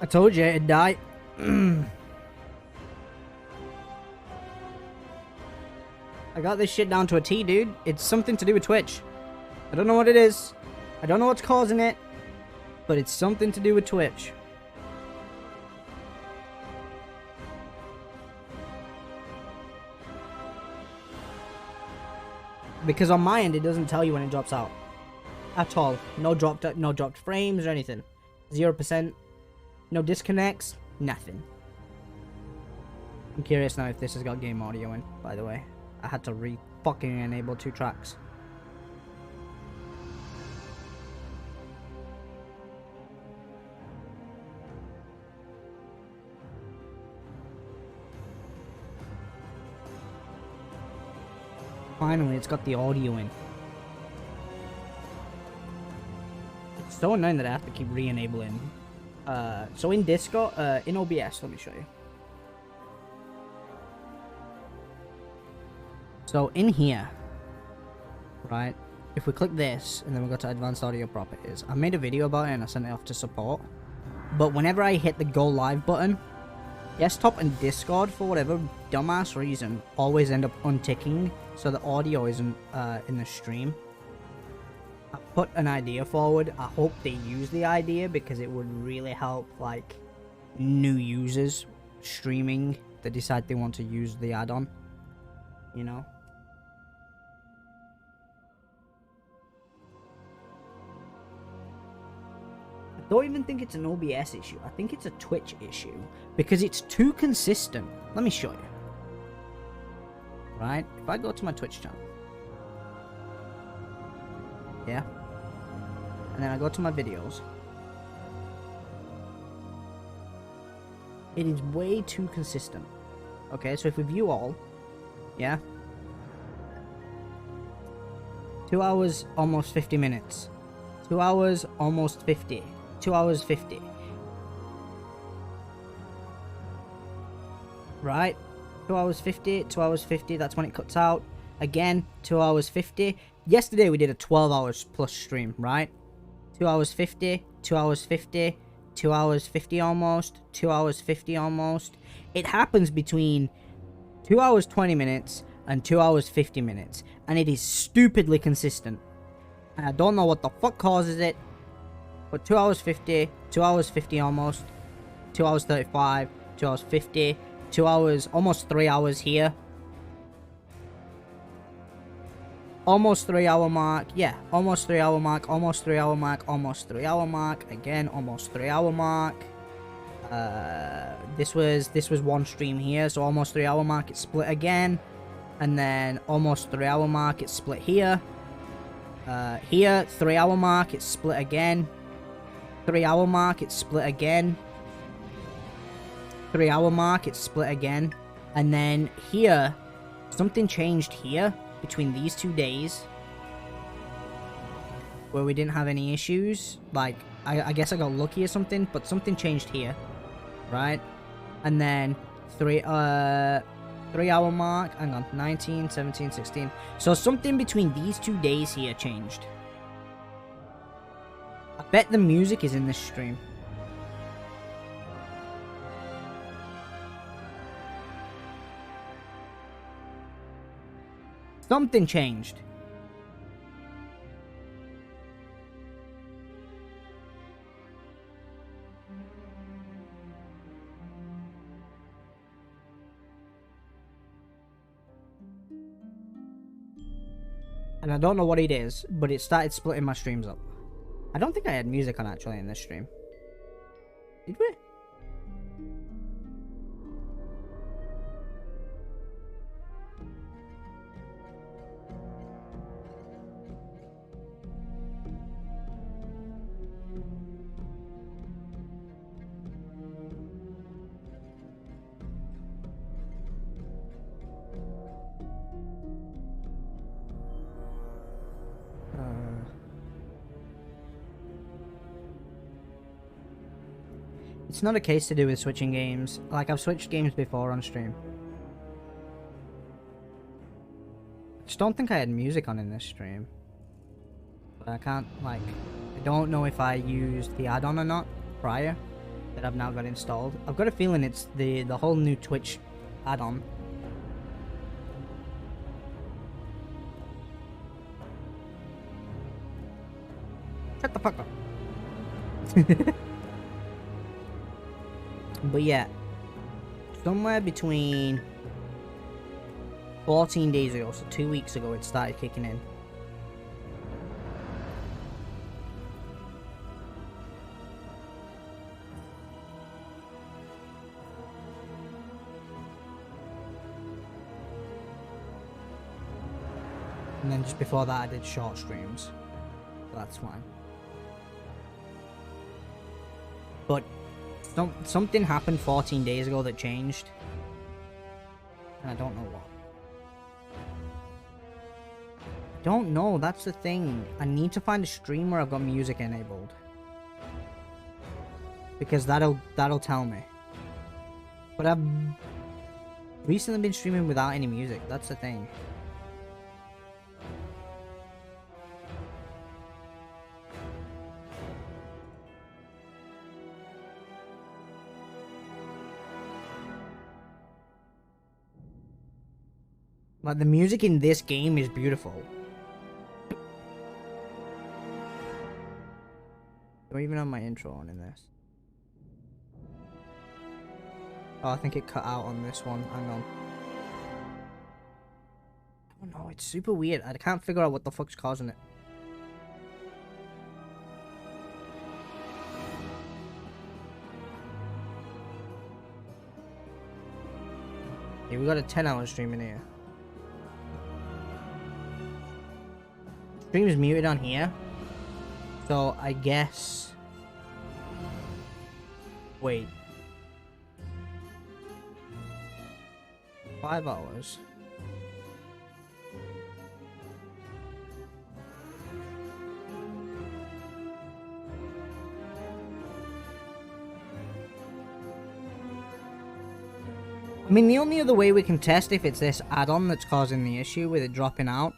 I told you it'd die. I got this shit down to a T, dude. It's something to do with Twitch. I don't know what it is. I don't know what's causing it. But it's something to do with Twitch. Because on my end, it doesn't tell you when it drops out. At all. No dropped frames or anything. 0%. No disconnects. Nothing. I'm curious now if this has got game audio in, by the way. I had to fucking enable 2 tracks. Finally, it's got the audio in. It's so annoying that I have to keep re-enabling. So in Discord, in OBS, let me show you. So in here, right, if we click this and then we go to advanced audio properties, I made a video about it and I sent it off to support. But whenever I hit the go live button, desktop and Discord, for whatever dumbass reason, always end up unticking, so the audio isn't in the stream. I put an idea forward. I hope they use the idea because it would really help, like, new users streaming that decide they want to use the add-on, you know? I don't even think it's an OBS issue. I think it's a Twitch issue because it's too consistent. Let me show you. Right? If I go to my Twitch channel. Yeah. And then I go to my videos. It is way too consistent. Okay, so if we view all. Yeah. 2 hours, almost 50 minutes. 2 hours, almost 50. 2 hours 50. Right? 2 hours 50, 2 hours 50, that's when it cuts out. Again, 2 hours 50. Yesterday we did a 12 hours plus stream, right? 2 hours 50, 2 hours 50, 2 hours 50 almost, 2 hours 50 almost. It happens between 2 hours 20 minutes and 2 hours 50 minutes. And it is stupidly consistent. And I don't know what the fuck causes it. But 2 hours 50, 2 hours 50 almost, 2 hours 35, 2 hours 50, 2 hours, almost 3 hours here. Almost 3 hour mark, yeah, almost 3 hour mark, almost 3 hour mark, almost 3 hour mark, again, almost 3 hour mark. This was one stream here, so almost 3 hour mark, it's split again. And then almost 3 hour mark, it's split here. Here, 3 hour mark, it's split again. 3 hour mark, it's split again. 3 hour mark, it's split again. And then here, something changed here between these 2 days where we didn't have any issues. Like, I guess I got lucky or something, but something changed here, right? And then 3 hour mark, hang on, 19, 17, 16. So something between these 2 days here changed. I bet the music is in this stream. Something changed. And I don't know what it is, but it started splitting my streams up. I don't think I had music on actually in this stream. Did we? It's not a case to do with switching games. Like, I've switched games before on stream. I just don't think I had music on in this stream. But I can't, like... I don't know if I used the add-on or not prior. that I've now got installed. I've got a feeling it's the whole new Twitch add-on. Shut the fuck up. But yeah, somewhere between 14 days ago, so 2 weeks ago, it started kicking in. And then just before that I did short streams. So that's fine. But something happened 14 days ago that changed. And I don't know what. I don't know, that's the thing. I need to find a stream where I've got music enabled. Because that'll tell me. But I've recently been streaming without any music, that's the thing. Like, the music in this game is beautiful. Do I even have my intro on in this? Oh, I think it cut out on this one. Hang on. Oh no, it's super weird. I can't figure out what the fuck's causing it. Yeah, we got a 10-hour stream in here. Stream is muted on here. So I guess... Wait. 5 hours. I mean, the only other way we can test if it's this add-on that's causing the issue with it dropping out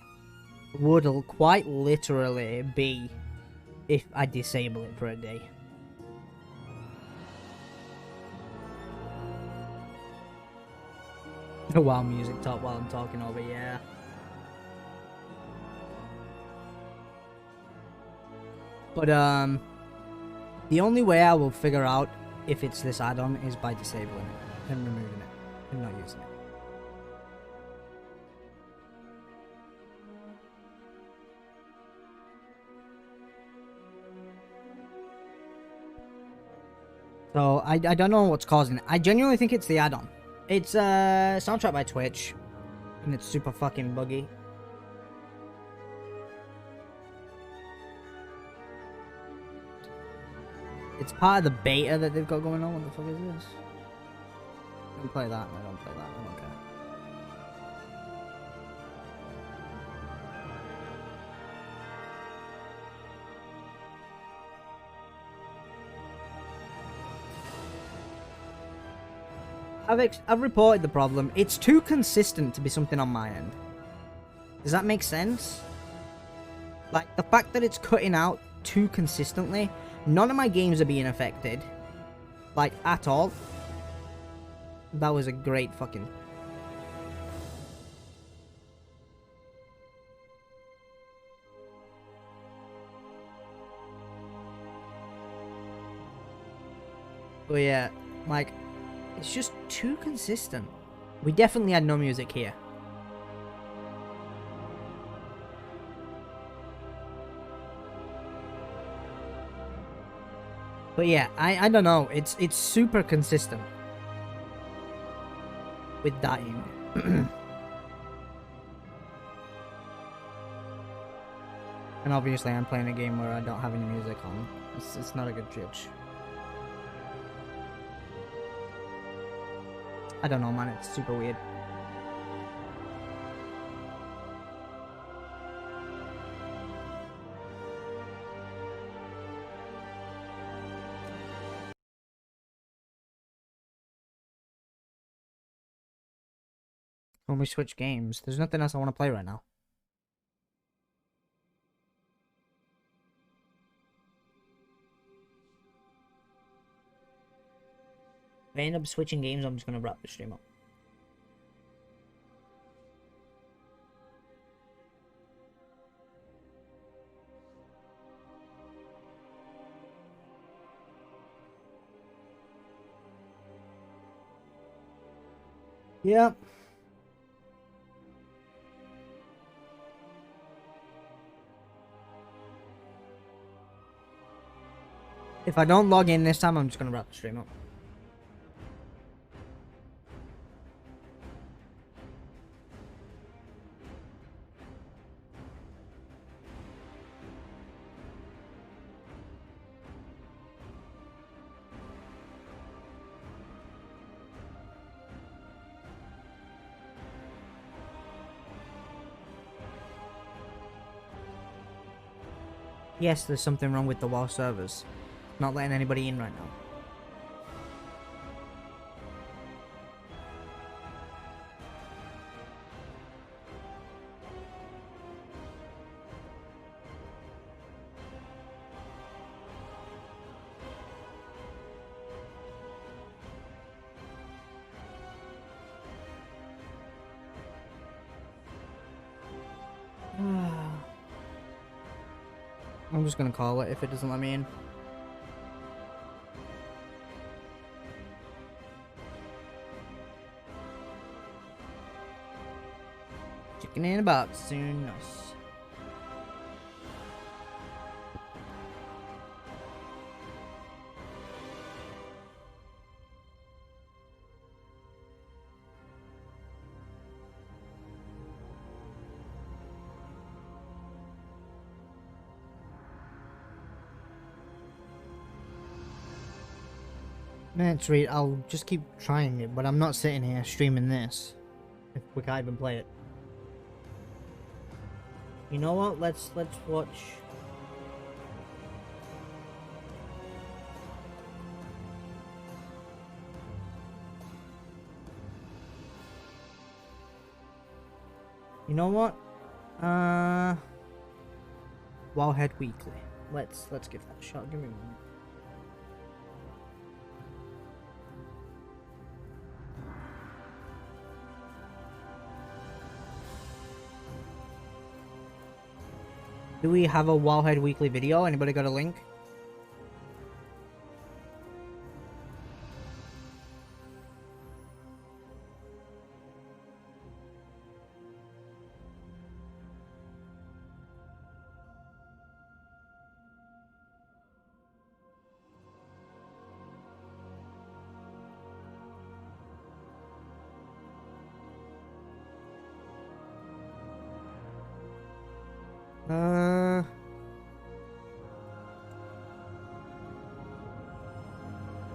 would quite literally be if I disable it for a day. While music top while I'm talking over, yeah. But the only way I will figure out if it's this add-on is by disabling it and removing it and not using it. So I don't know what's causing it. I genuinely think it's the add-on. It's soundtrack by Twitch, and it's super fucking buggy. It's part of the beta that they've got going on. What the fuck is this? Don't play that. I don't play that. I don't care. I've reported the problem. It's too consistent to be something on my end. Does that make sense? Like, the fact that it's cutting out too consistently. None of my games are being affected. Like, at all. That was a great fucking... But yeah, like... It's just too consistent. We definitely had no music here. But yeah, I don't know. It's super consistent with dying. And obviously I'm playing a game where I don't have any music on. It's not a good judge. I don't know, man. It's super weird. When we switch games, there's nothing else I want to play right now. If I end up switching games, I'm just gonna wrap the stream up. Yep. If I don't log in this time, I'm just gonna wrap the stream up. Yes, there's something wrong with the WoW servers. Not letting anybody in right now. I'm just gonna call it if it doesn't let me in. Chicken in a box soon. Nice. That's right, I'll just keep trying it, but I'm not sitting here streaming this. If we can't even play it. You know what? Let's watch. You know what? Wowhead Weekly. Let's give that a shot. Give me a moment. Do we have a Wowhead Weekly video? Anybody got a link?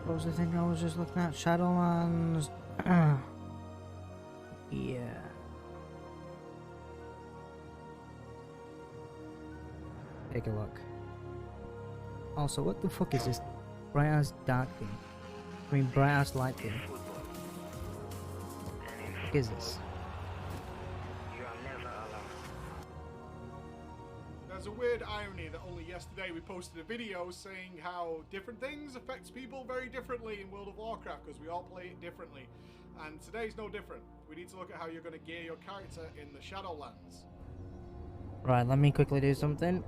What was the thing I was just looking at? Shadowlands. Yeah. Take a look. Also, what the fuck is this bright ass dark thing? I mean, bright ass light thing. What is this? There's a weird irony that only yesterday we posted a video saying how different things affect people very differently in World of Warcraft because we all play it differently. And today's no different. We need to look at how you're going to gear your character in the Shadowlands. Right, let me quickly do something.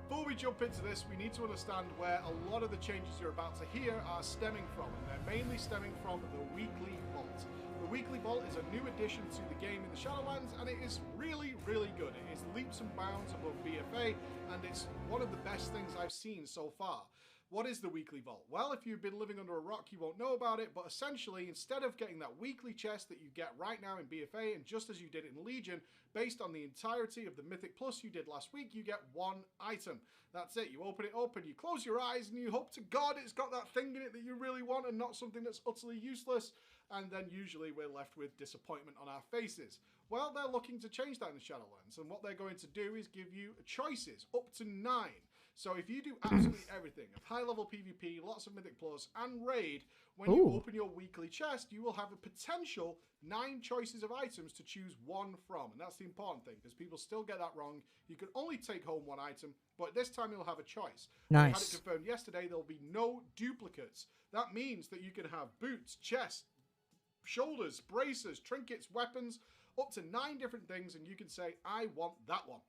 Before we jump into this, we need to understand where a lot of the changes you're about to hear are stemming from, and they're mainly stemming from the Weekly Vault. The Weekly Vault is a new addition to the game in the Shadowlands, and it is really, really good. It is leaps and bounds above BFA, and it's one of the best things I've seen so far. What is the Weekly Vault? Well, if you've been living under a rock, you won't know about it, but essentially, instead of getting that weekly chest that you get right now in BFA, and just as you did in Legion, based on the entirety of the Mythic Plus you did last week, you get one item. That's it. You open it up and you close your eyes and you hope to God it's got that thing in it that you really want and not something that's utterly useless, and then usually we're left with disappointment on our faces. Well, they're looking to change that in the Shadowlands, and what they're going to do is give you choices, up to 9. So if you do absolutely everything, of high-level PvP, lots of Mythic Plus, and Raid, when you open your weekly chest, you will have a potential 9 choices of items to choose one from. And that's the important thing, because people still get that wrong. You can only take home one item, but this time you'll have a choice. Nice. We had it confirmed yesterday, there'll be no duplicates. That means that you can have boots, chest, shoulders, bracers, trinkets, weapons, up to 9 different things, and you can say, I want that one.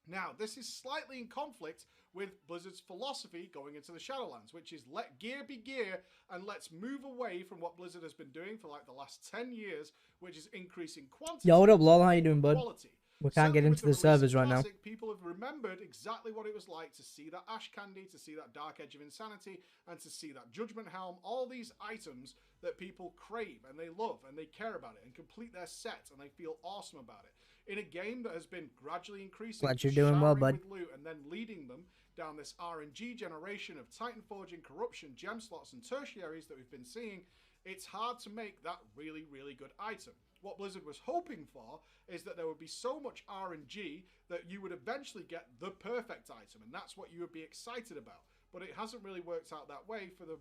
Now, this is slightly in conflict with Blizzard's philosophy going into the Shadowlands, which is let gear be gear, and let's move away from what Blizzard has been doing for like the last 10 years, which is increasing quantity. Yo, what up, lol? How you doing, bud? Quality. We can't get into the servers right now. People have remembered exactly what it was like to see that Ash Candy, to see that Dark Edge of Insanity, and to see that Judgment Helm. All these items that people crave and they love and they care about it and complete their set and they feel awesome about it. In a game that has been gradually increasing, glad you're doing well, bud. With loot and then leading them down this RNG generation of Titan Forging, Corruption, gem slots, and tertiaries that we've been seeing, it's hard to make that really, really good item. What Blizzard was hoping for is that there would be so much RNG that you would eventually get the perfect item, and that's what you would be excited about. But it hasn't really worked out that way for the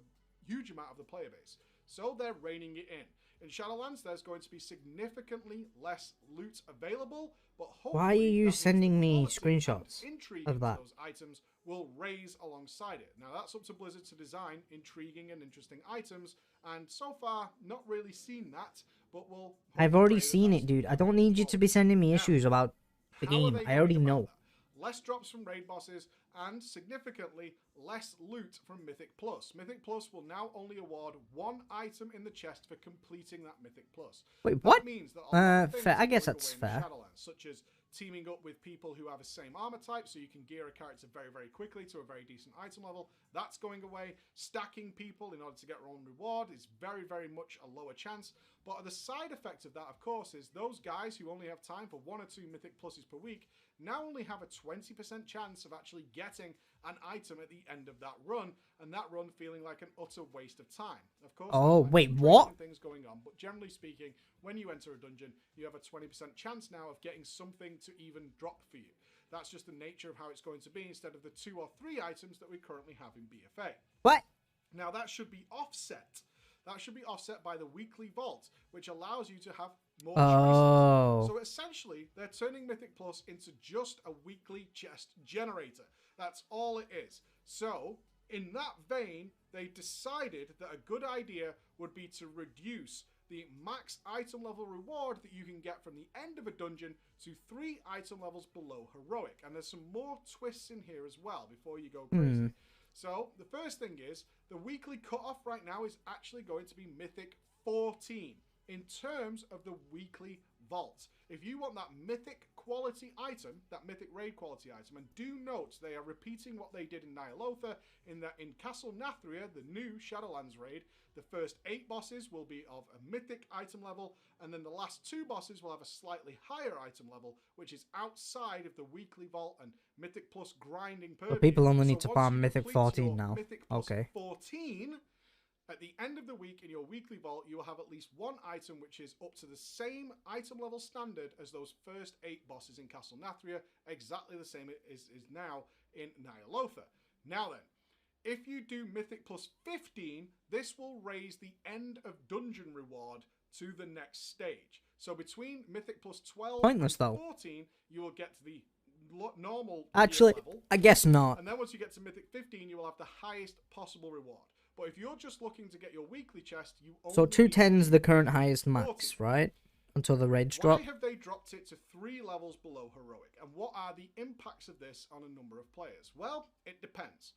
huge amount of the player base. So they're reining it in. In Shadowlands, there's going to be significantly less loot available, but hopefully why are you sending me screenshots of that? Those items will raise alongside it. Now that's up to Blizzard to design intriguing and interesting items, and so far not really seen that, but we'll... I've already seen it, dude. I don't need you to be sending me issues about the game. I already know. Less drops from raid bosses, and significantly less loot from Mythic Plus. Mythic Plus will now only award 1 item in the chest for completing that Mythic Plus. Wait, what? That means that fair. I guess that's fair. Such as teaming up with people who have the same armor type, so you can gear a character very, very quickly to a very decent item level. That's going away. Stacking people in order to get your own reward is very, very much a lower chance. But the side effect of that, of course, is those guys who only have time for 1 or 2 Mythic Pluses per week now only have a 20% chance of actually getting an item at the end of that run, and that run feeling like an utter waste of time. Of course, wait, what? Things going on, but generally speaking, when you enter a dungeon, you have a 20% chance now of getting something to even drop for you. That's just the nature of how it's going to be instead of the 2 or 3 items that we currently have in BFA. What? Now that should be offset. That should be offset by the weekly vault, which allows you to have more choices. So essentially, they're turning Mythic Plus into just a weekly chest generator. That's all it is. So, in that vein, they decided that a good idea would be to reduce the max item level reward that you can get from the end of a dungeon to 3 item levels below Heroic. And there's some more twists in here as well before you go crazy. So, the first thing is, the weekly cutoff right now is actually going to be Mythic 14 in terms of the weekly vault. If you want that Mythic quality item, that Mythic raid quality item, and do note they are repeating what they did in Nyalotha, in that in Castle Nathria, the new Shadowlands raid, the first 8 bosses will be of a Mythic item level, and then the last 2 bosses will have a slightly higher item level, which is outside of the weekly vault and Mythic Plus grinding per. People only need to farm Mythic 14 now. Mythic Plus 14, at the end of the week in your weekly vault, you will have at least 1 item which is up to the same item level standard as those first 8 bosses in Castle Nathria, exactly the same it is now in Nyalotha. Now then, if you do Mythic Plus 15, this will raise the end of dungeon reward to the next stage. So between Mythic Plus 12 and 14, you will get to the normal level. I guess not. And then once you get to Mythic 15, you will have the highest possible reward. But if you're just looking to get your weekly chest, you only... So 210 is the current highest max, right? Until the raids drop. Why have they dropped it to 3 levels below Heroic? And what are the impacts of this on a number of players? Well, it depends.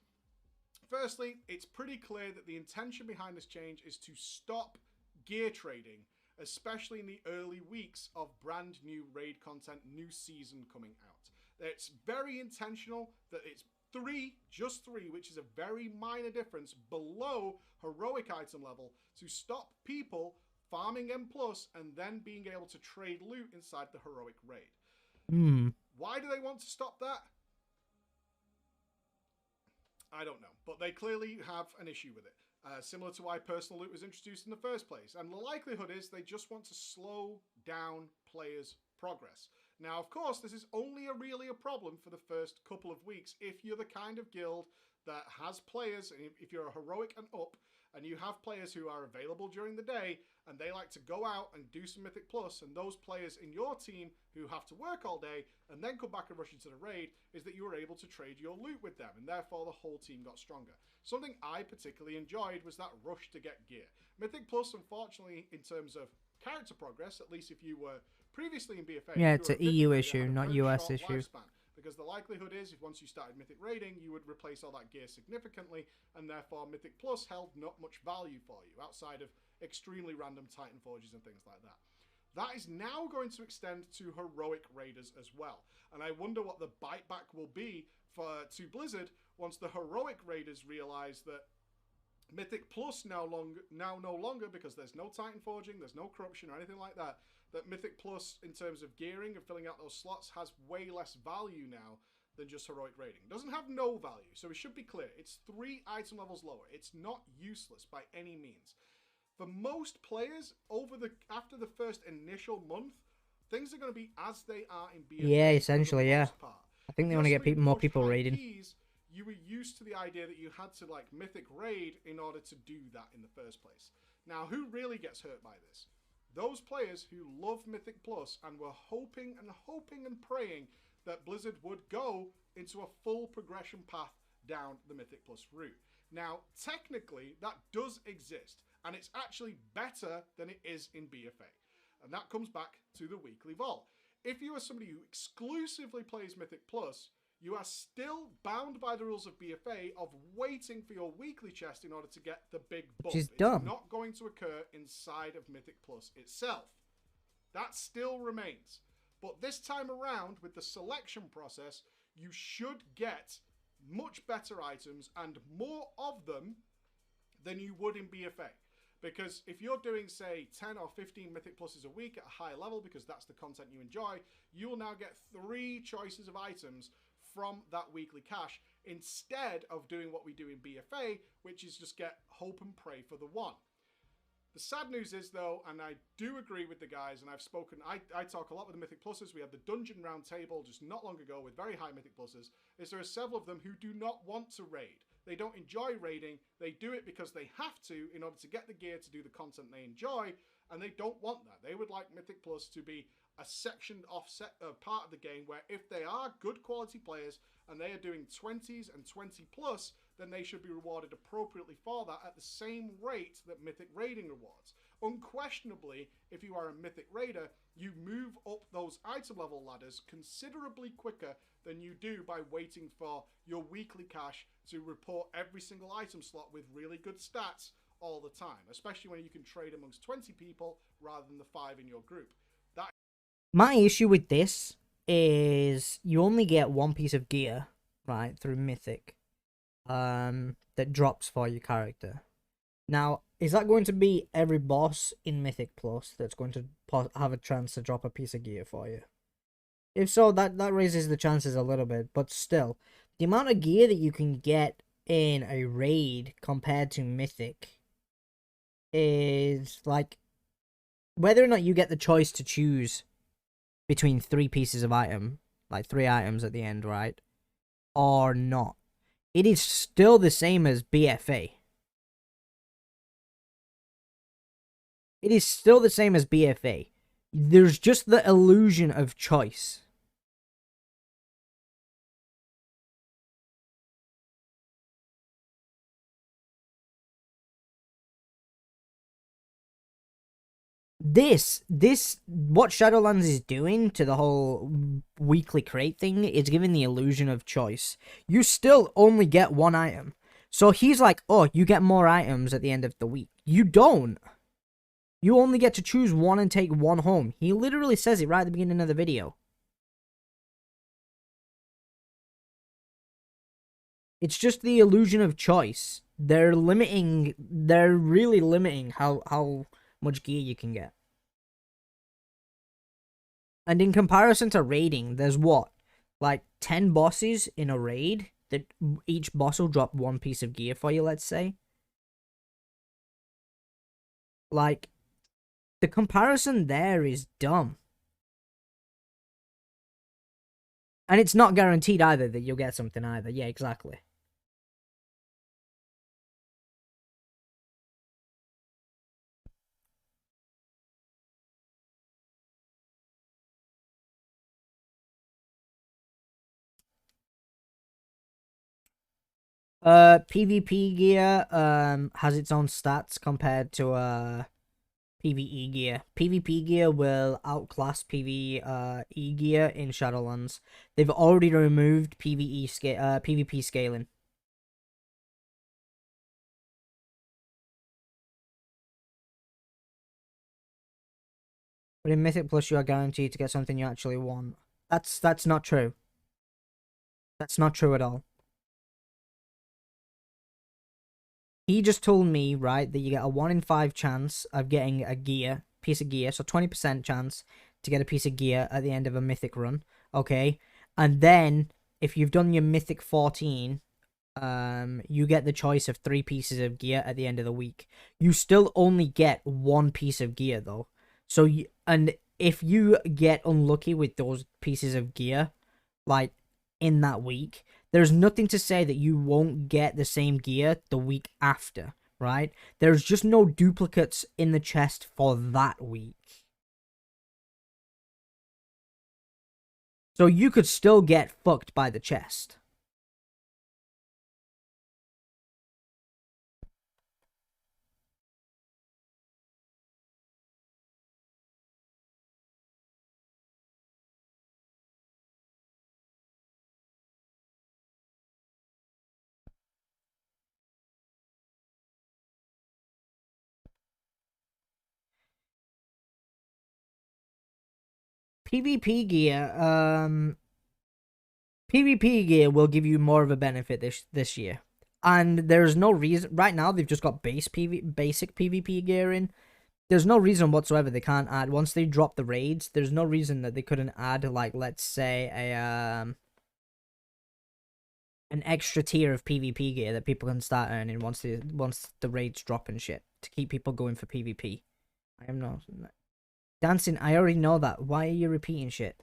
Firstly, it's pretty clear that the intention behind this change is to stop gear trading, especially in the early weeks of brand new raid content, new season coming out. It's very intentional that it's 3, just 3, which is a very minor difference below Heroic item level, to stop people farming M+, and then being able to trade loot inside the Heroic raid. Why do they want to stop that? I don't know, but they clearly have an issue with it. Similar to why personal loot was introduced in the first place. And the likelihood is they just want to slow down players' progress. Now, of course, this is only really a problem for the first couple of weeks if you're the kind of guild that has players, if you're a heroic and up, and you have players who are available during the day, and they like to go out and do some Mythic Plus, and those players in your team who have to work all day and then come back and rush into the raid, is that you were able to trade your loot with them, and therefore the whole team got stronger. Something I particularly enjoyed was that rush to get gear. Mythic Plus, unfortunately, in terms of character progress, at least if you were previously in BFA, yeah, it's an EU issue, not US issue. Because the likelihood is, if once you started Mythic raiding, you would replace all that gear significantly, and therefore Mythic Plus held not much value for you, outside of extremely random Titan Forges and things like that. That is now going to extend to heroic raiders as well, and I wonder what the bite back will be to Blizzard once the heroic raiders realise that Mythic Plus now no longer, because there's no Titan Forging, there's no corruption or anything like that, that Mythic Plus, in terms of gearing and filling out those slots, has way less value now than just heroic raiding. It doesn't have no value, so it should be clear. It's 3 item levels lower. It's not useless by any means. For most players, after the first initial month, things are going to be as they are in BFA. Yeah, essentially, yeah. Part. I think they want to get more people raiding. You were used to the idea that you had to like Mythic raid in order to do that in the first place. Now, who really gets hurt by this? Those players who love Mythic Plus and were hoping and praying that Blizzard would go into a full progression path down the Mythic Plus route. Now, technically, that does exist, and it's actually better than it is in BFA. And that comes back to the weekly vault. If you are somebody who exclusively plays Mythic Plus, you are still bound by the rules of BFA of waiting for your weekly chest in order to get the big bump. Which is dumb. It's not going to occur inside of Mythic Plus itself. That still remains. But this time around, with the selection process, you should get much better items and more of them than you would in BFA. Because if you're doing, say, 10 or 15 Mythic Pluses a week at a high level, because that's the content you enjoy, you will now get 3 choices of items from that weekly cache, instead of doing what we do in BFA, which is just get hope and pray for the one. The sad news is, though, and I do agree with the guys, and I've spoken, I talk a lot with the Mythic Pluses. We had the Dungeon Round Table just not long ago with very high Mythic Pluses, is there are several of them who do not want to raid. They don't enjoy raiding. They do it because they have to in order to get the gear to do the content they enjoy, and they don't want that. They would like Mythic Plus to be a sectioned offset part of the game where if they are good quality players and they are doing 20s and 20 plus, then they should be rewarded appropriately for that at the same rate that Mythic raiding rewards. Unquestionably, if you are a Mythic raider, you move up those item level ladders considerably quicker than you do by waiting for your weekly cache to report every single item slot with really good stats all the time, especially when you can trade amongst 20 people rather than the 5 in your group. My issue with this is you only get 1 piece of gear, right, through Mythic, that drops for your character. Now, is that going to be every boss in Mythic Plus that's going to have a chance to drop a piece of gear for you? If so, that raises the chances a little bit, but still, the amount of gear that you can get in a raid compared to Mythic is, like, whether or not you get the choice to choose between 3 pieces of item, like 3 items at the end, right, or not, it is still the same as BFA. It is still the same as BFA. There's just the illusion of choice. What Shadowlands is doing to the whole weekly crate thing is giving the illusion of choice. You still only get 1 item. So he's like, oh, you get more items at the end of the week. You don't. You only get to choose 1 and take 1 home. He literally says it right at the beginning of the video. It's just the illusion of choice. They're really limiting how much gear you can get. And in comparison to raiding, there's what? Like 10 bosses in a raid that each boss will drop 1 piece of gear for you, let's say. Like, the comparison there is dumb. And it's not guaranteed either that you'll get something either. Yeah, exactly. PvP gear has its own stats compared to PvE gear. PvP gear will outclass PvE gear in Shadowlands. They've already removed PvP scaling. But in Mythic Plus, you are guaranteed to get something you actually want. That's not true. That's not true at all. He just told me, right, that you get a 1 in 5 chance of getting a piece of gear, so 20% chance to get a piece of gear at the end of a Mythic run, okay? And then, if you've done your Mythic 14, you get the choice of 3 pieces of gear at the end of the week. You still only get 1 piece of gear, though. So, and if you get unlucky with those pieces of gear, like, in that week, there's nothing to say that you won't get the same gear the week after, right? There's just no duplicates in the chest for that week. So you could still get fucked by the chest. PvP gear will give you more of a benefit this year. And there's no reason right now they've just got basic PvP gear in. There's no reason whatsoever they can't add once they drop the raids. There's no reason that they couldn't add, like, let's say an extra tier of PvP gear that people can start earning once the raids drop and shit to keep people going for PvP. I am not dancing. I already know that. Why are you repeating shit?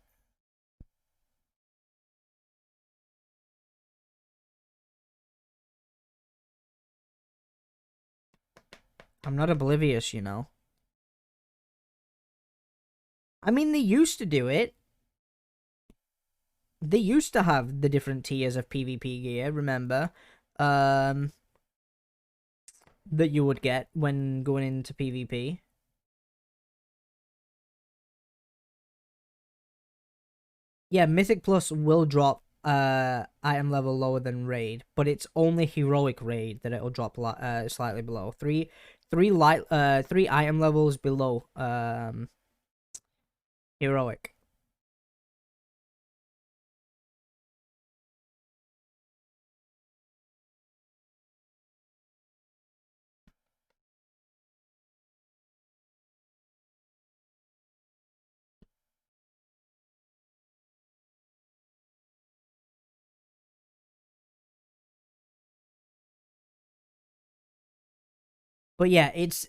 I'm not oblivious, you know. I mean, they used to do it. They used to have the different tiers of PvP gear, remember? That you would get when going into PvP. Yeah, Mythic Plus will drop item level lower than Raid, but it's only Heroic Raid that it'll drop slightly below. Three item levels below Heroic. But yeah, it's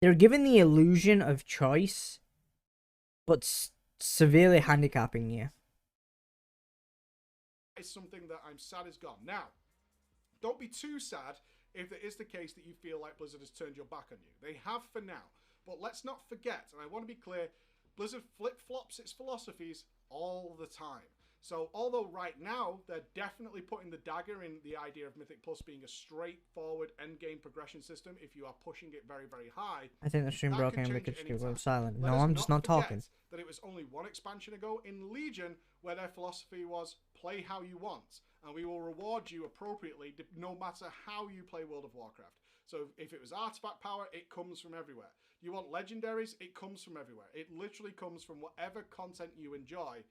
they're given the illusion of choice, but severely handicapping you. It's something that I'm sad is gone. Now, don't be too sad if it is the case that you feel like Blizzard has turned your back on you. They have for now. But let's not forget, and I want to be clear, Blizzard flip-flops its philosophies all the time. So although right now they're definitely putting the dagger in the idea of Mythic Plus being a straightforward endgame progression system if you are pushing it very, very high. I think the stream broke and we could go silent. Let no, us I'm just not talking. That it was only one expansion ago in Legion where their philosophy was play how you want, and we will reward you appropriately no matter how you play World of Warcraft. So if it was artifact power, it comes from everywhere. You want legendaries, it comes from everywhere. It literally comes from whatever content you enjoy.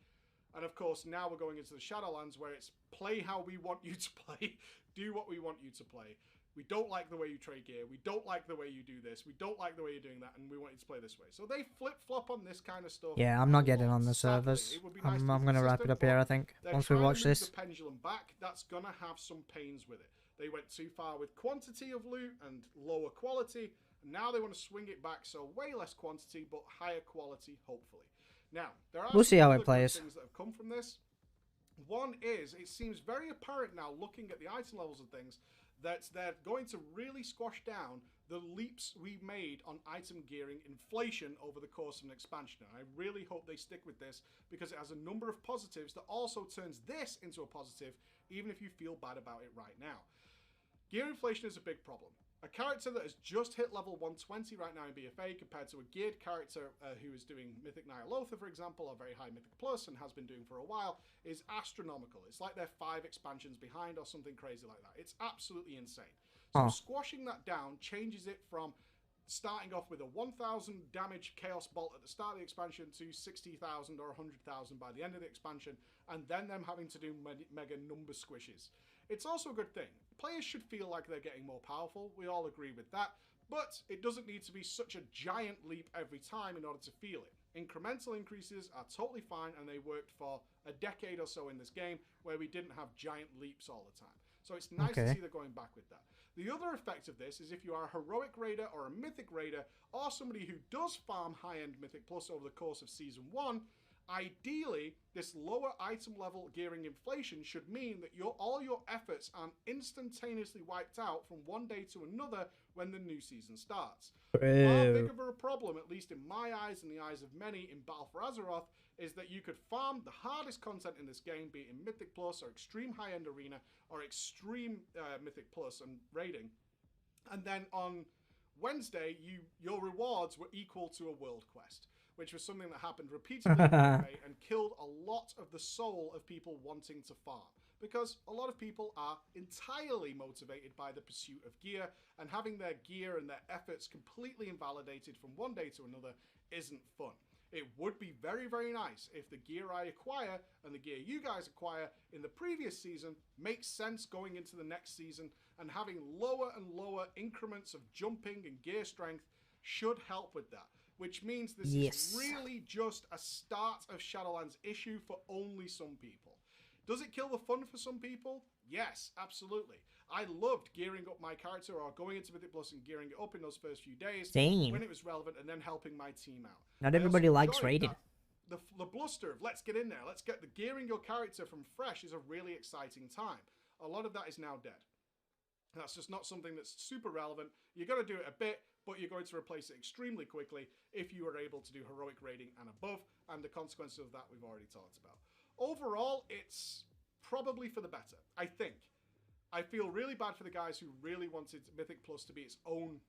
And of course, now we're going into the Shadowlands where it's play how we want you to play, do what we want you to play. We don't like the way you trade gear. We don't like the way you do this. We don't like the way you're doing that, and we want you to play this way. So they flip-flop on this kind of stuff. Yeah, I'm not getting on the servers. I'm going to wrap it up here, I think, once we watch this. The pendulum back, that's going to have some pains with it. They went too far with quantity of loot and lower quality. And now they want to swing it back, so way less quantity, but higher quality, hopefully. Now, there are we'll see how it plays. plays. Things that have come from this. One is, it seems very apparent now, looking at the item levels and things, that they're going to really squash down the leaps we made on item gearing inflation over the course of an expansion. And I really hope they stick with this, because it has a number of positives that also turns this into a positive, even if you feel bad about it right now. Gear inflation is a big problem. A character that has just hit level 120 right now in BFA compared to a geared character who is doing Mythic Nyalotha, for example, or very high Mythic Plus and has been doing for a while, is astronomical. It's like they're 5 expansions behind or something crazy like that. It's absolutely insane. So squashing that down changes it from starting off with a 1,000 damage Chaos Bolt at the start of the expansion to 60,000 or 100,000 by the end of the expansion, and then them having to do mega number squishes. It's also a good thing. Players should feel like they're getting more powerful. We all agree with that. But it doesn't need to be such a giant leap every time in order to feel it. Incremental increases are totally fine, and they worked for a decade or so in this game where we didn't have giant leaps all the time. So it's nice to see they're going back with that. The other effect of this is if you are a Heroic Raider or a Mythic Raider or somebody who does farm high-end Mythic Plus over the course of Season 1, ideally, this lower item level gearing inflation should mean that all your efforts aren't instantaneously wiped out from one day to another when the new season starts. Far bigger of a problem, at least in my eyes and the eyes of many in Battle for Azeroth, is that you could farm the hardest content in this game, be it in Mythic Plus or Extreme High-End Arena or Extreme Mythic Plus and Raiding, and then on Wednesday, your rewards were equal to a world quest, which was something that happened repeatedly and killed a lot of the soul of people wanting to farm. Because a lot of people are entirely motivated by the pursuit of gear, and having their gear and their efforts completely invalidated from one day to another isn't fun. It would be very, very nice if the gear I acquire and the gear you guys acquire in the previous season makes sense going into the next season, and having lower and lower increments of jumping and gear strength should help with that. Which means this is really just a start of Shadowlands issue for only some people. Does it kill the fun for some people? Yes, absolutely. I loved gearing up my character or going into Mythic Plus and gearing it up in those first few days when it was relevant, and then helping my team out. Not everybody likes raiding. The bluster of let's get in there, let's get the gearing your character from fresh is a really exciting time. A lot of that is now dead. That's just not something that's super relevant. You're going to do it a bit, but you're going to replace it extremely quickly if you are able to do heroic raiding and above, and the consequences of that we've already talked about. Overall, it's probably for the better, I think. I feel really bad for the guys who really wanted Mythic Plus to be its own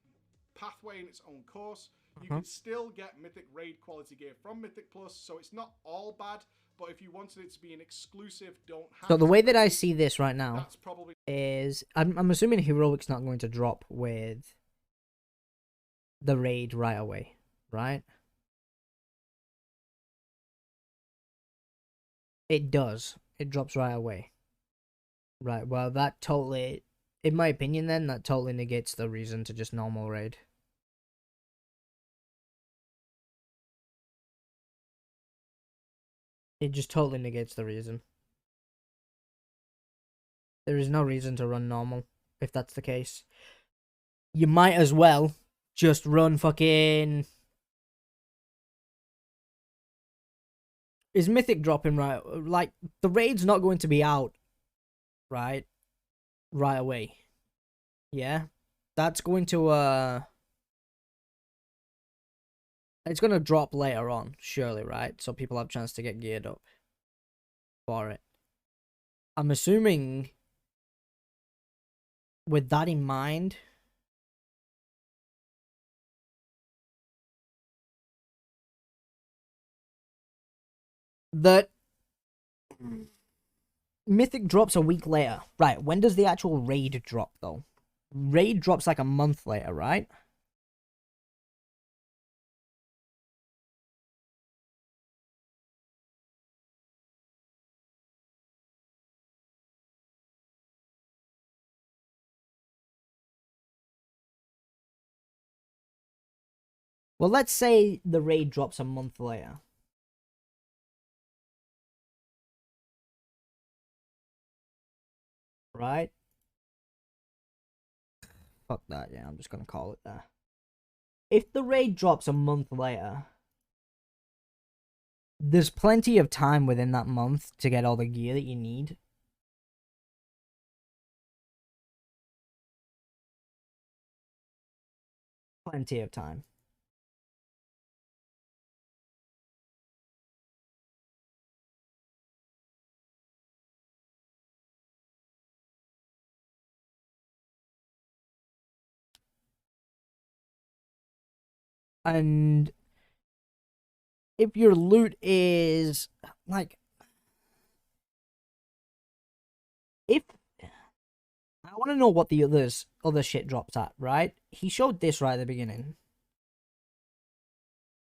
pathway and its own course. You can still get Mythic Raid quality gear from Mythic Plus, so it's not all bad. But if you wanted it to be an exclusive, don't have. So the way that I see this right now that's probably is, I'm assuming Heroic's not going to drop with the raid right away, right? It does. It drops right away. Right, well, that totally, in my opinion then, that totally negates the reason to just normal raid. It just totally negates the reason. There is no reason to run normal, if that's the case. You might as well just run fucking... Is Mythic dropping right? Like, the raid's not going to be out, right away. Yeah? That's going to, it's going to drop later on, surely, right? So people have a chance to get geared up for it. I'm assuming, with that in mind, that Mythic drops a week later. Right, when does the actual raid drop, though? Raid drops like a month later, right? Well, let's say the raid drops a month later. Right? Fuck that, yeah, I'm just gonna call it that. If the raid drops a month later, there's plenty of time within that month to get all the gear that you need. Plenty of time. And if your loot is like, if I want to know what the other shit drops at, right? He showed this right at the beginning.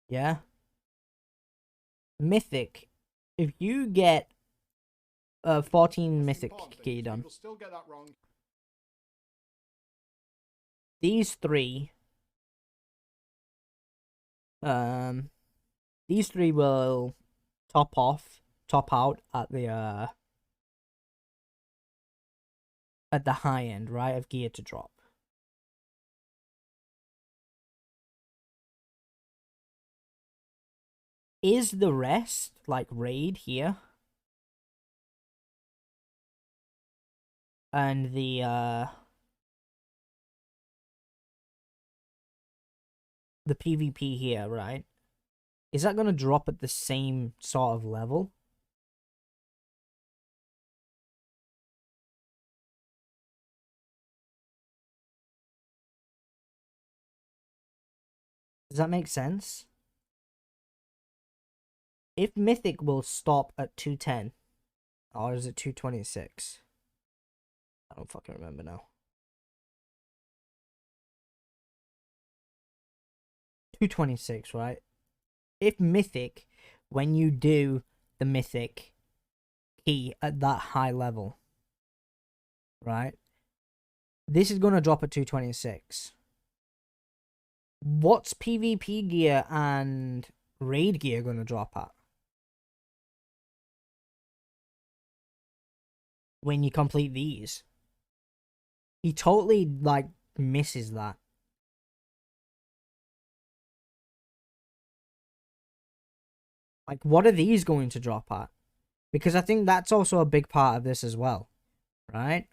Yeah. Mythic. If you get 14 mythic key done. People still get that wrong. These three will top out at the high end, right, of gear to drop. Is the rest like raid here? And the PvP here, right? Is that going to drop at the same sort of level? Does that make sense? If Mythic will stop at 210, or is it 226? I don't fucking remember now. 226, right? If Mythic, when you do the Mythic key at that high level, right? This is going to drop at 226. What's PvP gear and raid gear going to drop at? When you complete these. He totally, like, misses that. Like, what are these going to drop at? Because I think that's also a big part of this as well. Right?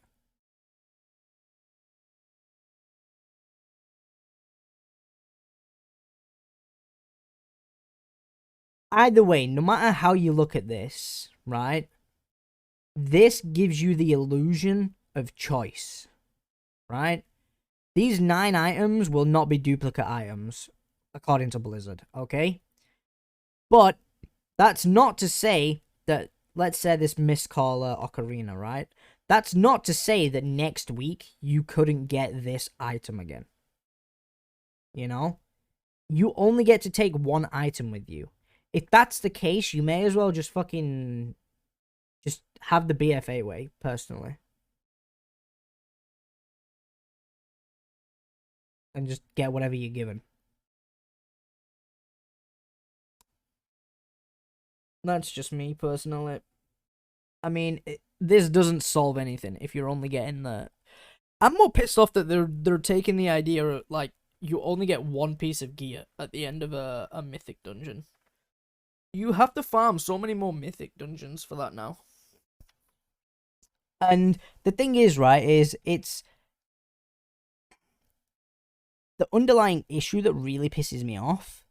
Either way, no matter how you look at this, right? This gives you the illusion of choice. Right? These 9 items will not be duplicate items, according to Blizzard, okay? But that's not to say that, let's say this Mistcaller Ocarina, right? That's not to say that next week you couldn't get this item again. You know? You only get to take 1 item with you. If that's the case, you may as well just fucking... just have the BFA way, personally. And just get whatever you're given. That's just me, personally. I mean, this doesn't solve anything if you're only getting the... I'm more pissed off that they're taking the idea of, like, you only get 1 piece of gear at the end of a mythic dungeon. You have to farm so many more mythic dungeons for that now. And the thing is, right, is it's... the underlying issue that really pisses me off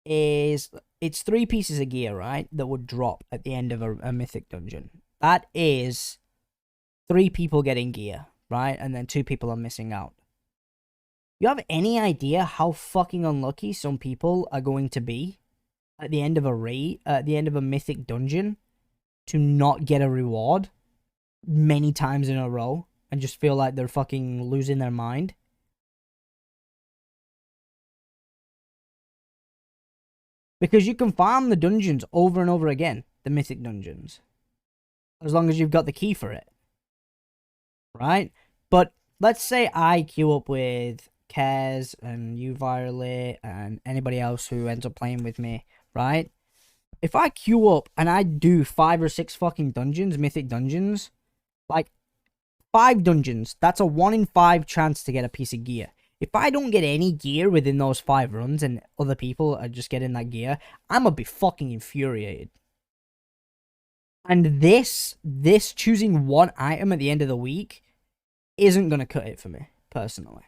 is it's 3 pieces of gear, right, that would drop at the end of a mythic dungeon. That is 3 people getting gear, right, and then 2 people are missing out. You have any idea how fucking unlucky some people are going to be at the end of a raid, at the end of a mythic dungeon, to not get a reward many times in a row and just feel like they're fucking losing their mind? Because you can farm the dungeons over and over again, the mythic dungeons, as long as you've got the key for it, right? But let's say I queue up with Kez and you, Violet, and anybody else who ends up playing with me, right? If I queue up and I do 5 or 6 fucking dungeons, mythic dungeons, like 5 dungeons, that's a 1 in 5 chance to get a piece of gear. If I don't get any gear within those 5 runs and other people are just getting that gear, I'm gonna be fucking infuriated. And this choosing one item at the end of the week isn't gonna cut it for me, personally.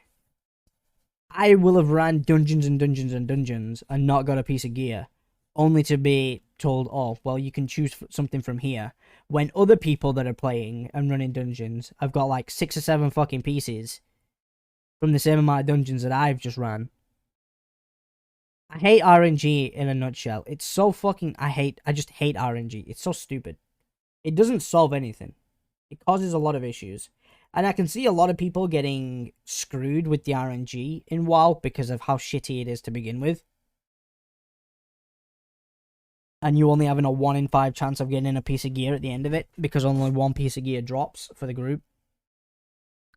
I will have ran dungeons and dungeons and dungeons and not got a piece of gear, only to be told, oh, well, you can choose something from here. When other people that are playing and running dungeons have got like 6 or 7 fucking pieces from the same amount of dungeons that I've just ran. I hate RNG in a nutshell. It's so fucking... I just hate RNG. It's so stupid. It doesn't solve anything. It causes a lot of issues. And I can see a lot of people getting screwed with the RNG in WoW because of how shitty it is to begin with. And you only having a 1 in 5 chance of getting a piece of gear at the end of it because only 1 piece of gear drops for the group.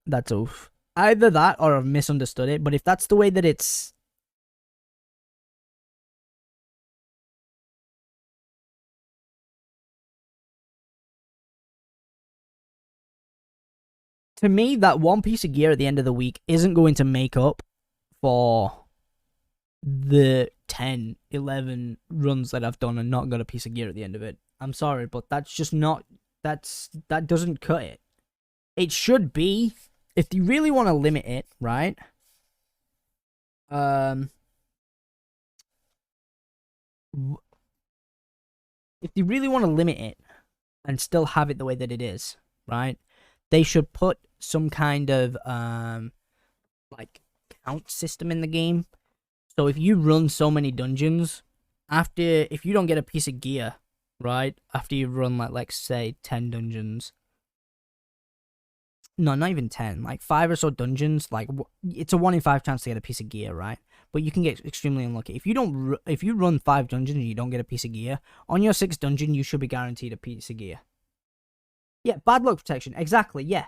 That's oof. Either that or I've misunderstood it, but if that's the way that it's... To me, that 1 piece of gear at the end of the week isn't going to make up for the 10, 11 runs that I've done and not got a piece of gear at the end of it. I'm sorry, but that's just not... That doesn't cut it. It should be... If you really want to limit it, right? If you really want to limit it and still have it the way that it is, right? They should put some kind of like count system in the game. So if you run so many dungeons, if you don't get a piece of gear, right? After you run like say 10 dungeons. No, not even 10. Like 5 or so dungeons. Like it's a 1 in 5 chance to get a piece of gear, right? But you can get extremely unlucky. If you run 5 dungeons and you don't get a piece of gear, on your 6th dungeon you should be guaranteed a piece of gear. Yeah, bad luck protection. Exactly. Yeah.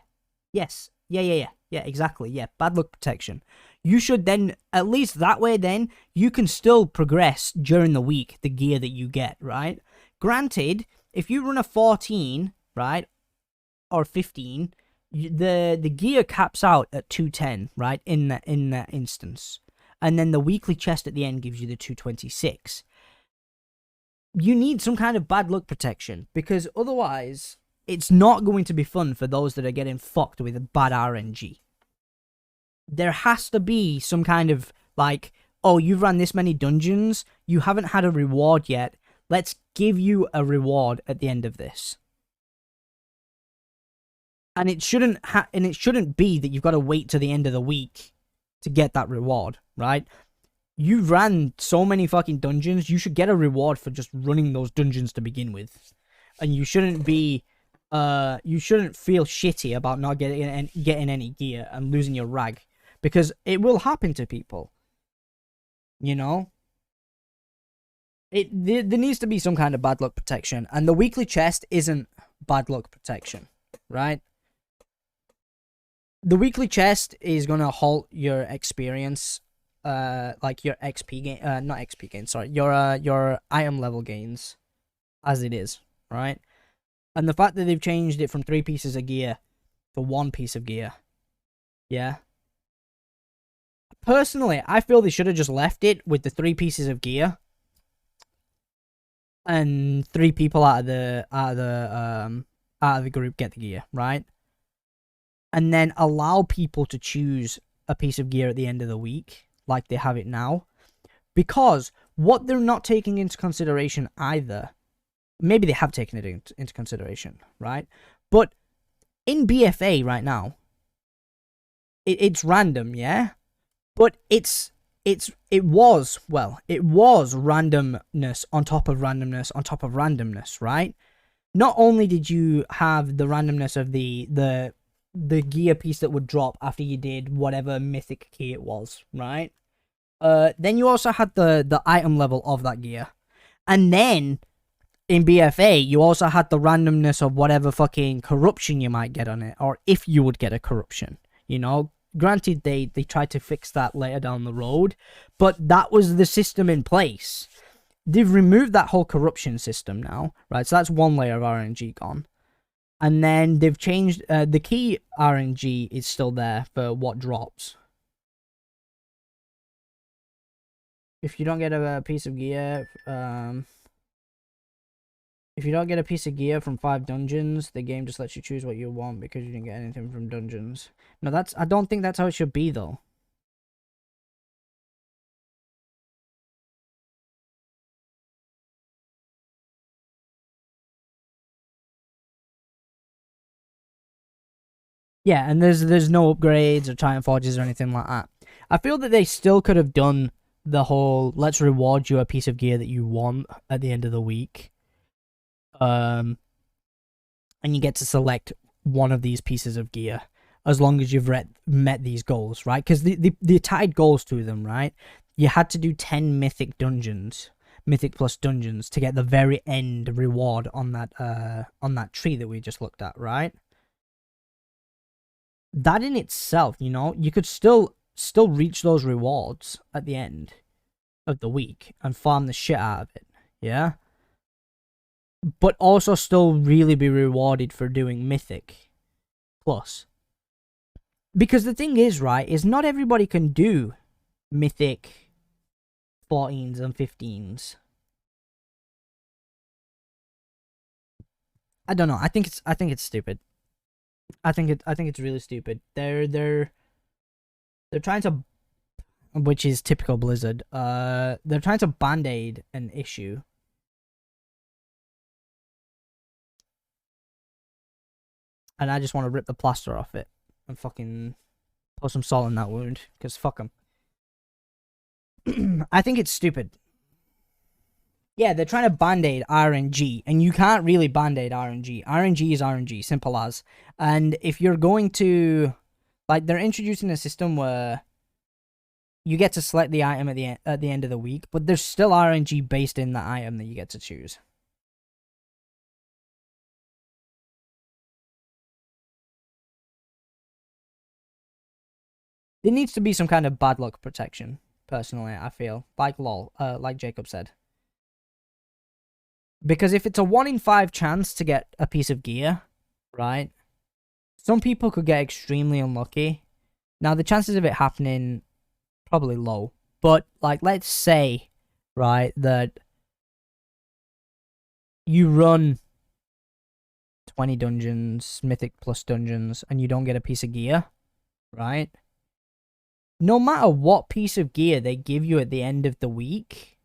Yes. Yeah. Exactly. Yeah, bad luck protection. You should then, at least that way, then you can still progress during the week the gear that you get, right? Granted, if you run a 14, right, or 15. The gear caps out at 210, right, in that instance. And then the weekly chest at the end gives you the 226. You need some kind of bad luck protection, because otherwise, it's not going to be fun for those that are getting fucked with bad RNG. There has to be some kind of, like, oh, you've ran this many dungeons, you haven't had a reward yet, let's give you a reward at the end of this. And it shouldn't be that you've got to wait to the end of the week to get that reward, right? You ran so many fucking dungeons, you should get a reward for just running those dungeons to begin with. And you shouldn't be, you shouldn't feel shitty about not getting any gear and losing your rag. Because it will happen to people. You know? There needs to be some kind of bad luck protection. And the weekly chest isn't bad luck protection, right? The weekly chest is gonna halt your experience, like your XP gain, not XP gain, sorry, your item level gains, as it is, right? And the fact that they've changed it from 3 pieces of gear to 1 piece of gear, yeah. Personally, I feel they should have just left it with the 3 pieces of gear, and 3 people out of the group get the gear, right? And then allow people to choose a piece of gear at the end of the week, like they have it now. Because what they're not taking into consideration either, maybe they have taken it into consideration, right? But in BFA right now, it's random, yeah? But it was randomness on top of randomness on top of randomness, right? Not only did you have the randomness of the gear piece that would drop after you did whatever mythic key it was, right? Then you also had the item level of that gear. And then, in BFA, you also had the randomness of whatever fucking corruption you might get on it, or if you would get a corruption, you know? Granted, they tried to fix that later down the road, but that was the system in place. They've removed that whole corruption system now, right? So that's one layer of RNG gone. And then they've changed, the key RNG is still there for what drops. if you don't get a piece of gear, if you don't get a piece of gear from 5 dungeons, the game just lets you choose what you want because you didn't get anything from dungeons. No, I don't think that's how it should be, though. Yeah, and there's no upgrades or Titan Forges or anything like that. I feel that they still could have done the whole let's reward you a piece of gear that you want at the end of the week. And you get to select one of these pieces of gear as long as you've met these goals, right? Because they tied goals to them, right? You had to do 10 mythic dungeons, mythic plus dungeons, to get the very end reward on that tree that we just looked at, right? That in itself, you know, you could still reach those rewards at the end of the week and farm the shit out of it, yeah? But also still really be rewarded for doing Mythic Plus. Because the thing is, right, is not everybody can do Mythic 14s and 15s. I don't know. I think it's stupid. I think it's really stupid. They're trying to, which is typical Blizzard. They're trying to band-aid an issue. And I just want to rip the plaster off it and fucking put some salt in that wound, because fuck them. I think it's stupid. Yeah, they're trying to band-aid RNG, and you can't really band-aid RNG. RNG is RNG, simple as. And if you're going to, like, they're introducing a system where you get to select the item at the end of the week, but there's still RNG based in the item that you get to choose. There needs to be some kind of bad luck protection, personally, I feel. Like LOL, like Jacob said. Because if it's a 1 in 5 chance to get a piece of gear, right? Some people could get extremely unlucky. Now, the chances of it happening, probably low. But, like, let's say, right, that you run 20 dungeons, Mythic plus dungeons, and you don't get a piece of gear, right? No matter what piece of gear they give you at the end of the week,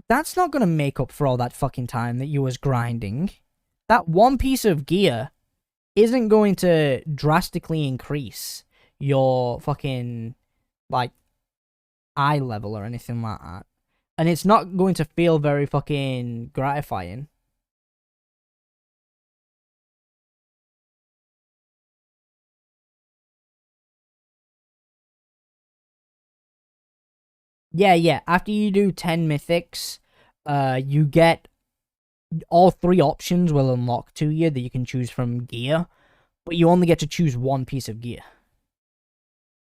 that's not going to make up for all that fucking time that you was grinding. That one piece of gear isn't going to drastically increase your fucking, like, eye level or anything like that. And it's not going to feel very fucking gratifying. Yeah. After you do 10 mythics, you get all 3 options will unlock to you that you can choose from gear, but you only get to choose one piece of gear.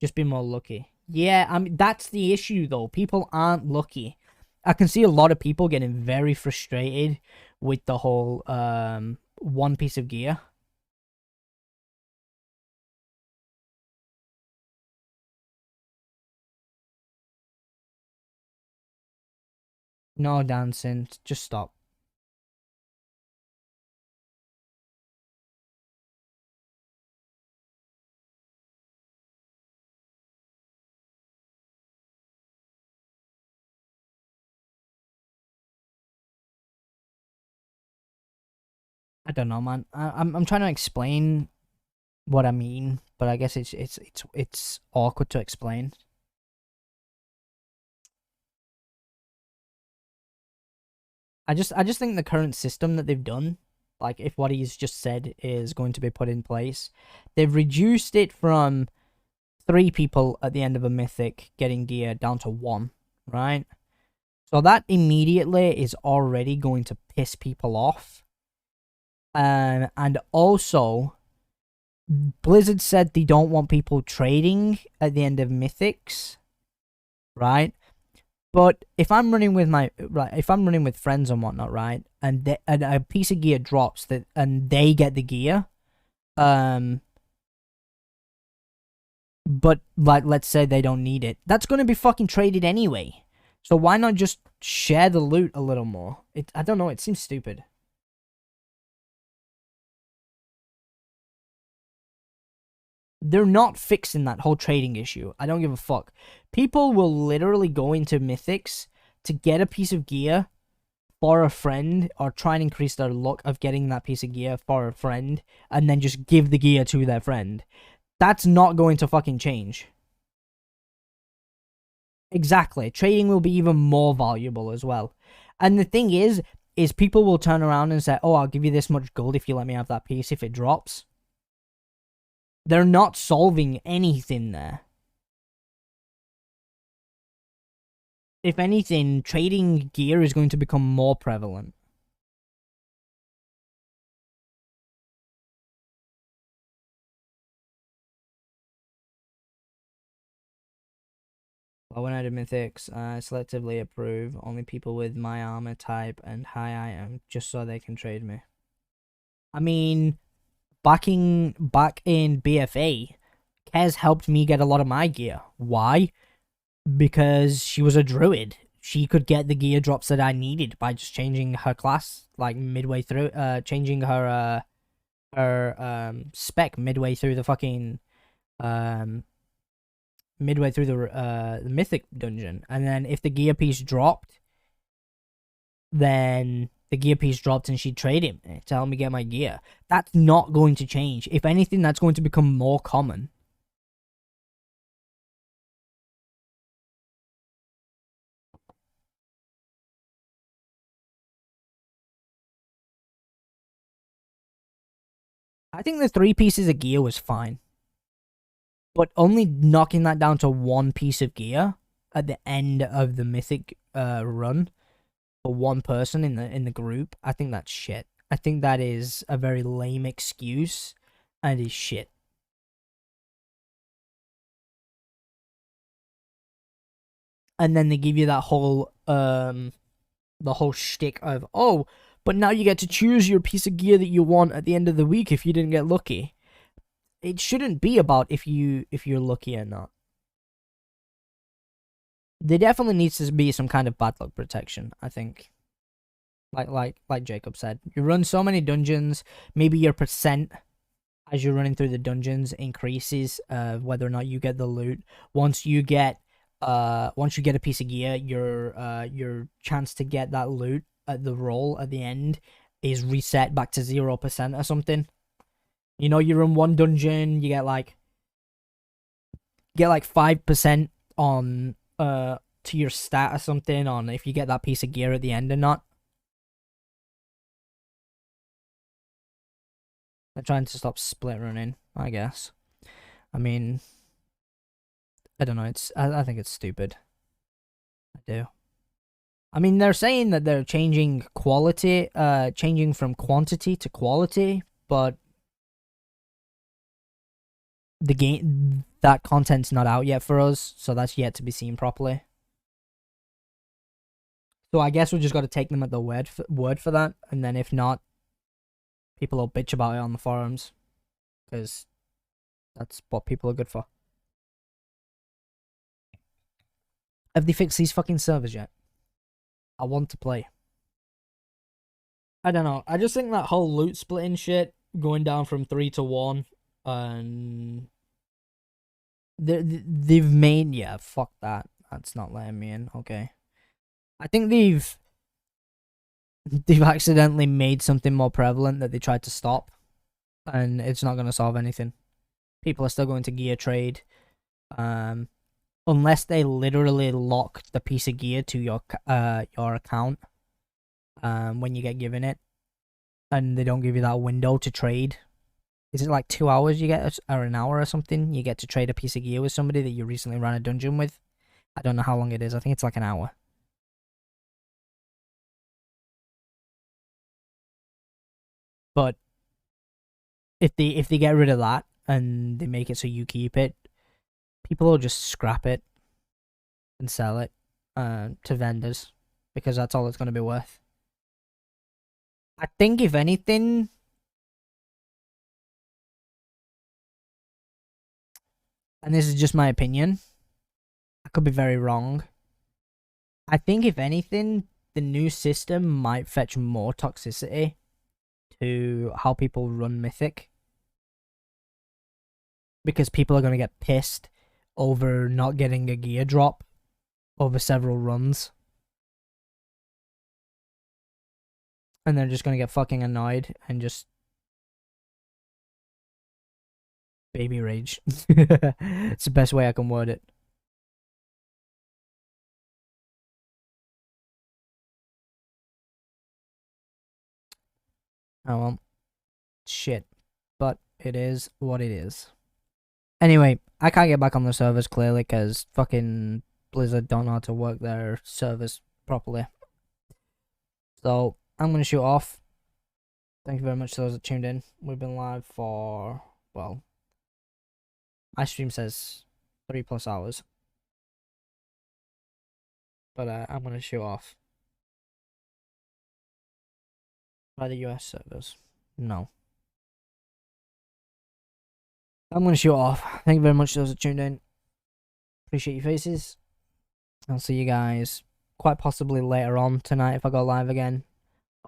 Just be more lucky. Yeah, I mean, that's the issue, though. People aren't lucky. I can see a lot of people getting very frustrated with the whole one piece of gear. No dancing. Just stop. I don't know, man. I'm trying to explain what I mean, but I guess it's awkward to explain. I just think the current system that they've done, like if what he's just said is going to be put in place, they've reduced it from 3 people at the end of a mythic getting gear down to 1, right? So that immediately is already going to piss people off. And also, Blizzard said they don't want people trading at the end of mythics, right? But if I'm running with friends and whatnot, right, and a piece of gear drops and they get the gear, but like, let's say they don't need it. That's going to be fucking traded anyway. So why not just share the loot a little more? I don't know, it seems stupid. They're not fixing that whole trading issue. I don't give a fuck. People will literally go into Mythics to get a piece of gear for a friend, or try and increase their luck of getting that piece of gear for a friend, and then just give the gear to their friend. That's not going to fucking change. Exactly. Trading will be even more valuable as well. And the thing is people will turn around and say, oh, I'll give you this much gold if you let me have that piece if it drops. They're not solving anything there. If anything, trading gear is going to become more prevalent. Well, when I did Mythics, I selectively approve only people with my armor type and high item, just so they can trade me. I mean, back in BFA, Kez helped me get a lot of my gear. Why? Because she was a druid. She could get the gear drops that I needed by just changing her class, like midway through, changing her spec midway through the fucking midway through the mythic dungeon. And then if the gear piece dropped, then the gear piece dropped and she'd trade him to help me get my gear. That's not going to change. If anything, that's going to become more common. I think the 3 pieces of gear was fine. But only knocking that down to 1 piece of gear at the end of the mythic run for one person in the group, I think that's shit. I think that is a very lame excuse and is shit. And then they give you that whole the whole shtick of, oh, but now you get to choose your piece of gear that you want at the end of the week if you didn't get lucky. It shouldn't be about if you're lucky or not. There definitely needs to be some kind of bad luck protection, I think. Like Jacob said, you run so many dungeons, maybe your percent as you're running through the dungeons increases whether or not you get the loot. Once you get a piece of gear, your chance to get that loot at the roll at the end is reset back to 0% or something. You know, you run one dungeon, you get like 5% on to your stat or something on if you get that piece of gear at the end or not. They're trying to stop split running, I guess. I mean, I don't know. I think it's stupid. I do. I mean, they're saying that they're changing quality, changing from quantity to quality, but the game, that content's not out yet for us, so that's yet to be seen properly. So I guess we just got to take them at the word for that, and then if not, people will bitch about it on the forums, because that's what people are good for. Have they fixed these fucking servers yet? I want to play. I don't know. I just think that whole loot splitting shit, going down from 3 to 1, and they've made, yeah, fuck that. That's not letting me in. Okay. I think they've accidentally made something more prevalent that they tried to stop, and it's not going to solve anything. People are still going to gear trade, unless they literally lock the piece of gear to your account when you get given it, and they don't give you that window to trade. Is it like 2 hours you get, or an hour or something? You get to trade a piece of gear with somebody that you recently ran a dungeon with. I don't know how long it is. I think it's like an hour. But if they get rid of that and they make it so you keep it, people will just scrap it and sell it to vendors, because that's all it's going to be worth. I think if anything, and this is just my opinion, I could be very wrong. I think if anything, the new system might fetch more toxicity to how people run Mythic. Because people are going to get pissed over not getting a gear drop over several runs. And they're just going to get fucking annoyed and just baby rage. It's the best way I can word it. Oh well. Shit. But it is what it is. Anyway, I can't get back on the servers clearly because fucking Blizzard don't know how to work their servers properly. So, I'm going to shoot off. Thank you very much to those that tuned in. We've been live for, well, my stream says 3+ hours. But I'm going to shoot off. By the US servers. No. I'm going to shoot off. Thank you very much to those that tuned in. Appreciate your faces. I'll see you guys quite possibly later on tonight if I go live again.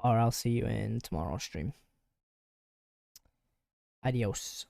Or I'll see you in tomorrow's stream. Adios.